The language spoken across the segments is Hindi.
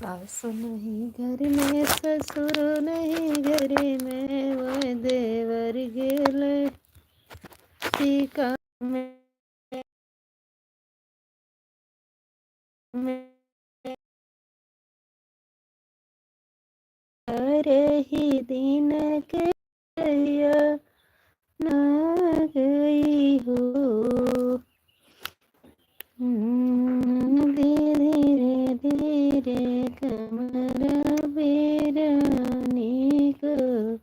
सास नहीं घर में, ससुर नहीं घर में, वो देवर गेले सीका में ही दिन के ना गई हो। धीरे धीरे कमर बेरानी को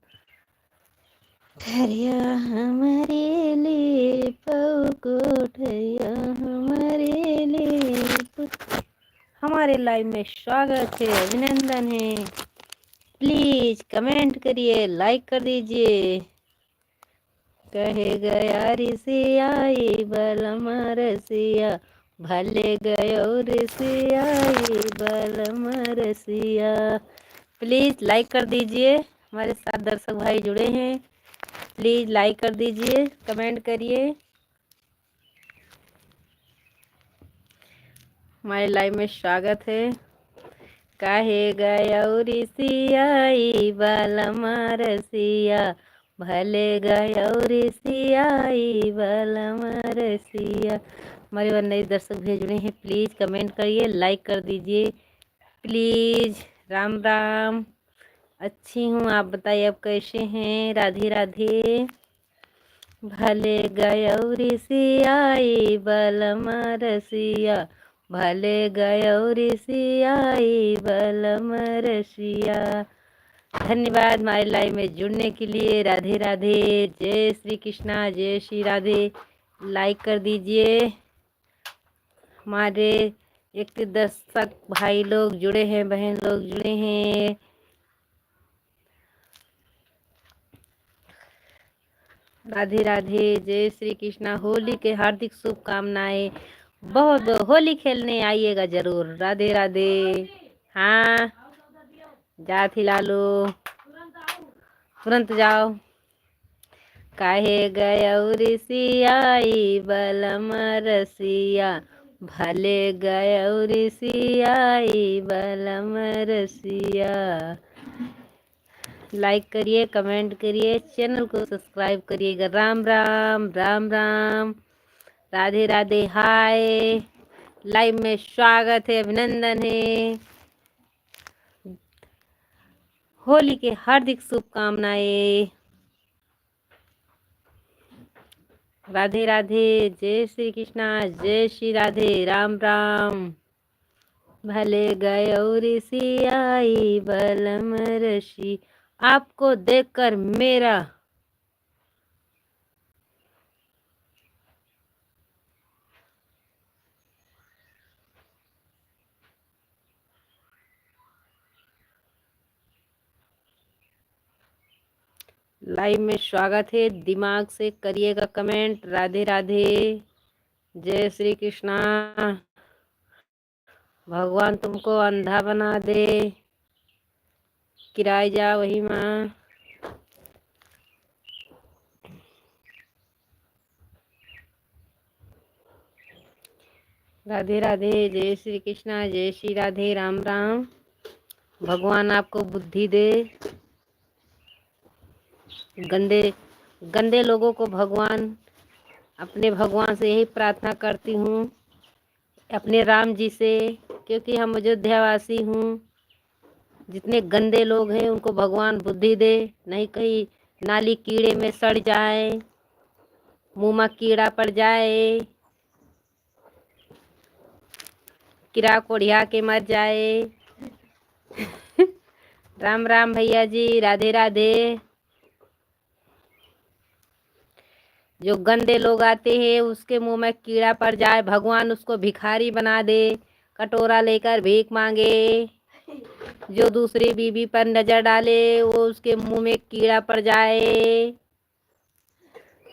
ठरिया हमारे लिए कोठरिया हमारे लिए। हमारे लाइव में स्वागत है, अभिनंदन है। प्लीज कमेंट करिए, लाइक कर दीजिए। कहे गया ऋषियाई बलम रसिया, भले गयो ऋषियाई बलम रसिया। प्लीज लाइक कर दीजिए। हमारे साथ दर्शक भाई जुड़े हैं, प्लीज लाइक कर दीजिए, कमेंट करिए। हमारे लाइव में स्वागत है। काहे गया ऋषियाई बलम रसिया, भले गया ऋषियाई बलम रसिया। हमारे वह नए दर्शक भेज रहे हैं, प्लीज कमेंट करिए, लाइक कर दीजिए प्लीज। राम राम। अच्छी हूँ, आप बताइए आप कैसे हैं। राधे राधे। भले गया ऋषियाई बलम रसिया, भले गया ऋषियाई बलम रसिया। धन्यवाद हमारे लाइव में जुड़ने के लिए। राधे राधे। जय श्री कृष्णा, जय श्री राधे। लाइक कर दीजिए। हमारे एक दर्शक भाई लोग जुड़े हैं, बहन लोग जुड़े हैं। राधे राधे। जय श्री कृष्णा। होली के हार्दिक शुभकामनाएं। बहुत होली खेलने आइएगा जरूर। राधे राधे। हाँ जात हिला लो, तुरंत जाओ। काहे गया ऋषियाई बलम रसिया, भले गया ऋषियाई बलम रसिया। लाइक करिए, कमेंट करिए, चैनल को सब्सक्राइब करिएगा। राम राम, राम राम। राधे राधे। हाय, लाइव में स्वागत है, अभिनंदन है। होली के हार्दिक शुभकामनाएं। राधे राधे। जय श्री कृष्णा, जय श्री राधे। राम राम। भले गयो ऋषियाई बलम रसी। आपको देखकर मेरा लाइव में स्वागत है। दिमाग से करिएगा कमेंट। राधे राधे। जय श्री कृष्णा। भगवान तुमको अंधा बना दे, किराए जा वही माँ। राधे राधे। जय श्री कृष्णा, जय श्री राधे। राम राम। भगवान आपको बुद्धि दे। गंदे गंदे लोगों को भगवान, अपने भगवान से यही प्रार्थना करती हूँ, अपने राम जी से, क्योंकि हम अयोध्यावासी हूँ। जितने गंदे लोग हैं उनको भगवान बुद्धि दे, नहीं कहीं नाली कीड़े में सड़ जाए, मुँह में कीड़ा पड़ जाए, कीड़ा कोढ़िया के मर जाए। राम राम भैया जी। राधे राधे। जो गंदे लोग आते हैं उसके मुंह में कीड़ा पड़ जाए, भगवान उसको भिखारी बना दे, कटोरा लेकर भीख मांगे। जो दूसरी बीवी पर नजर डाले वो उसके मुंह में कीड़ा पड़ जाए।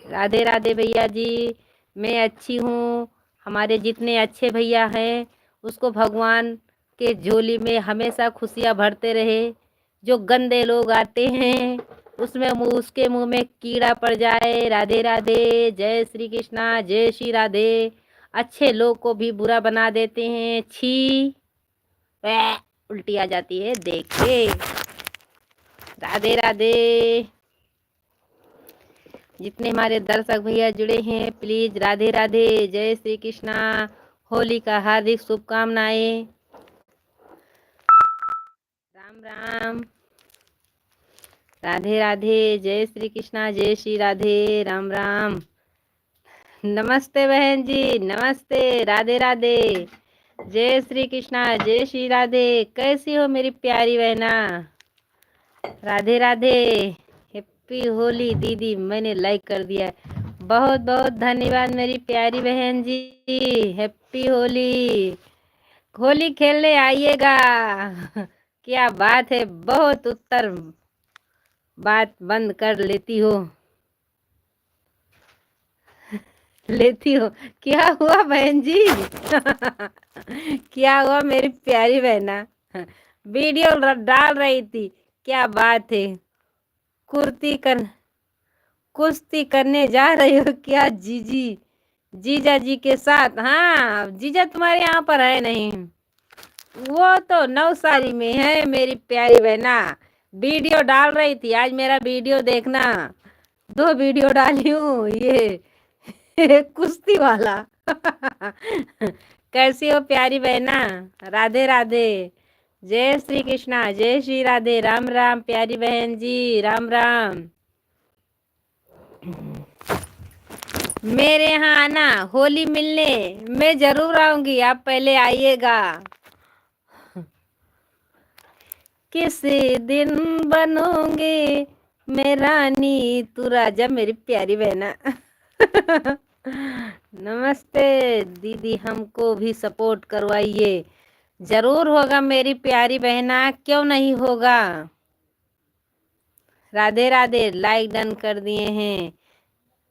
राधे राधे भैया जी। मैं अच्छी हूँ। हमारे जितने अच्छे भैया हैं उसको भगवान के झोली में हमेशा खुशियाँ भरते रहे। जो गंदे लोग आते हैं उसमें उसके मुंह में कीड़ा पड़ जाए। राधे राधे। जय श्री कृष्णा, जय श्री राधे। अच्छे लोग को भी बुरा बना देते हैं। छी। उल्टी आ जाती है देख के। राधे राधे। जितने हमारे दर्शक भैया जुड़े हैं प्लीज राधे राधे, जय श्री कृष्णा, होली का हार्दिक शुभकामनाएं। राम राम। राधे राधे, जय श्री कृष्णा, जय श्री राधे, राम राम। नमस्ते बहन जी, नमस्ते, राधे राधे, जय श्री कृष्णा, जय श्री राधे। कैसी हो मेरी प्यारी बहना? राधे राधे। हैप्पी होली दीदी, मैंने लाइक कर दिया है। बहुत बहुत धन्यवाद मेरी प्यारी बहन जी। हैप्पी होली। होली खेलने आइएगा। क्या बात है, बहुत उत्तर बात बंद कर लेती हो। लेती हो। क्या हुआ बहन जी? क्या हुआ मेरी प्यारी बहना? वीडियो डाल रही थी, क्या बात है? कुर्ती कर कुश्ती करने जा रही हो क्या जीजी? जीजा जी के साथ? हाँ, जीजा तुम्हारे यहाँ पर है नहीं, वो तो नवसारी में है मेरी प्यारी बहना। वीडियो डाल रही थी, आज मेरा वीडियो देखना। 2 वीडियो डाली हूँ ये कुश्ती वाला। कैसी हो प्यारी बहना? राधे राधे, जय श्री कृष्णा, जय श्री राधे, राम राम प्यारी बहन जी, राम राम। मेरे यहाँ आना होली मिलने, मैं जरूर आऊंगी, आप पहले आइएगा। किस दिन बनोगे मैं रानी तू राजा, मेरी प्यारी बहना। नमस्ते दीदी, हमको भी सपोर्ट करवाइए। जरूर होगा मेरी प्यारी बहना, क्यों नहीं होगा। राधे राधे, लाइक डन कर दिए हैं।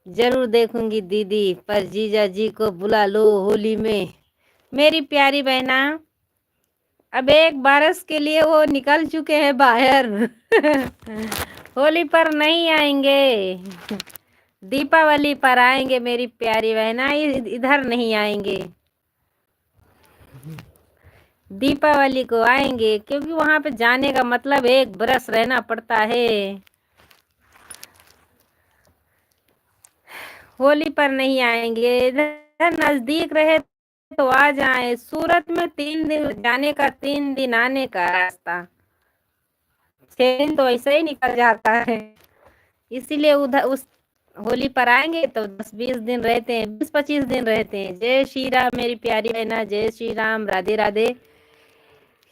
जरूर देखूंगी दीदी, पर जीजा जी को बुला लो होली में। मेरी प्यारी बहना, अब 1 बरस के लिए वो निकल चुके हैं बाहर। होली पर नहीं आएंगे, दीपावली पर आएंगे मेरी प्यारी बहना, इधर नहीं आएंगे। दीपावली को आएंगे, क्योंकि वहां पे जाने का मतलब 1 बरस रहना पड़ता है। होली पर नहीं आएंगे, इधर नजदीक रहे तो आ जाए। सूरत में 3 दिन जाने का, 3 दिन आने का रास्ता, 6 दिन तो ऐसे ही निकल जाता है। इसीलिए उधर उस होली पर आएंगे तो 10-20 दिन रहते हैं, 20-25 दिन रहते हैं। जय श्री राम मेरी प्यारी बहना, जय श्री राम, राधे राधे।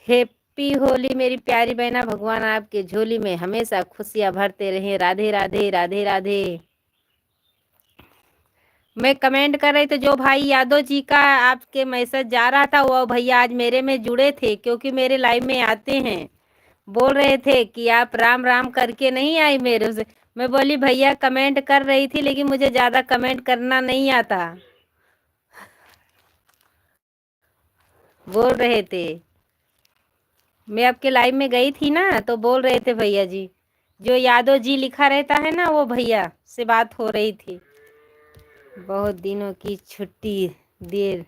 हैप्पी होली मेरी प्यारी बहना, भगवान आपके झोली में हमेशा खुशियां भरते रहे। राधे राधे, राधे राधे। मैं कमेंट कर रही थी, जो भाई यादव जी का आपके मैसेज जा रहा था, वो भैया आज मेरे में जुड़े थे, क्योंकि मेरे लाइव में आते हैं। बोल रहे थे कि आप राम राम करके नहीं आई मेरे से। मैं बोली भैया कमेंट कर रही थी, लेकिन मुझे ज्यादा कमेंट करना नहीं आता। बोल रहे थे, मैं आपके लाइव में गई थी ना, तो बोल रहे थे भैया जी, जो यादव जी लिखा रहता है ना, वो भैया से बात हो रही थी। बहुत दिनों की छुट्टी देर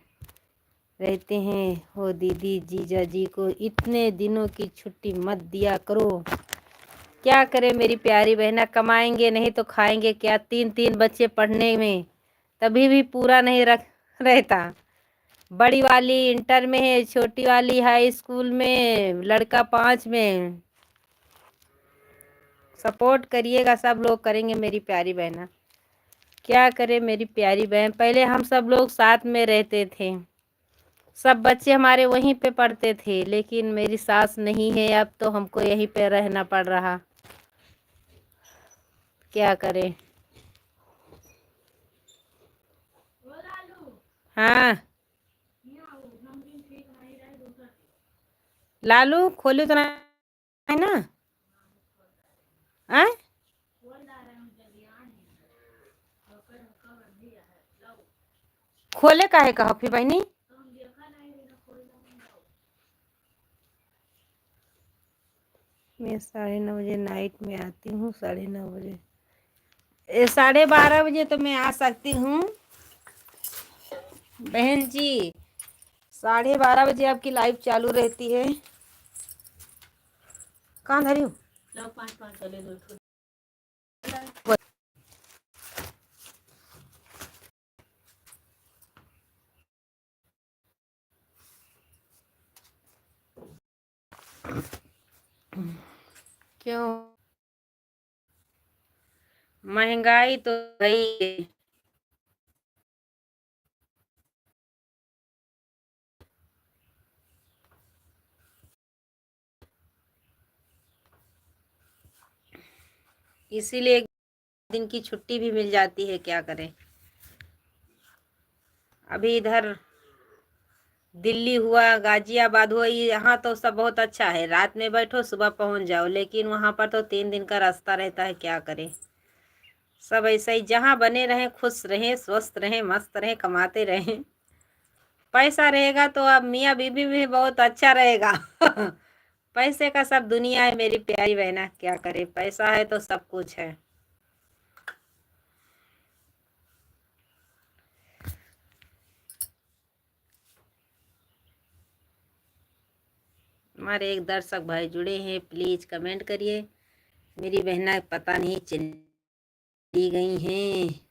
रहते हैं हो दीदी, जीजा जी को इतने दिनों की छुट्टी मत दिया करो। क्या करे मेरी प्यारी बहना, कमाएंगे नहीं तो खाएंगे क्या। 3-3 बच्चे पढ़ने में तभी भी पूरा नहीं रख रहता। बड़ी वाली इंटर में है, छोटी वाली हाई स्कूल में, लड़का 5 में। सपोर्ट करिएगा, सब लोग करेंगे मेरी प्यारी बहना। क्या करे मेरी प्यारी बहन, पहले हम सब लोग साथ में रहते थे, सब बच्चे हमारे वहीं पे पढ़ते थे, लेकिन मेरी सास नहीं है अब, तो हमको यहीं पे रहना पड़ रहा। क्या करें। हाँ लालू खोलू तो नहीं ना? आ? खोले काहे कहा फिर बहनी? मैं 9:30 नाइट में आती हूँ, 9:30 बजे, 12:30 बजे तो मैं आ सकती हूँ बहन जी। 12:30 बजे आपकी लाइव चालू रहती है। कहाँ धरी हूँ क्यों? महंगाई तो गई। इसीलिए एक दिन की छुट्टी भी मिल जाती है, क्या करें। अभी इधर दिल्ली हुआ, गाजियाबाद हुआ, यहाँ तो सब बहुत अच्छा है, रात में बैठो सुबह पहुंच जाओ, लेकिन वहां पर तो 3 दिन का रास्ता रहता है, क्या करें। सब ऐसा ही, जहाँ बने रहें, खुश रहें, स्वस्थ रहें, मस्त रहें, कमाते रहें। पैसा रहेगा तो अब मियाँ बीबी भी बहुत अच्छा रहेगा। पैसे का सब दुनिया है मेरी प्यारी बहना, क्या करे, पैसा है तो सब कुछ है। हमारे एक दर्शक भाई जुड़े हैं, प्लीज कमेंट करिए। मेरी बहना पता नहीं चली गई हैं।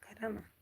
खरा ना।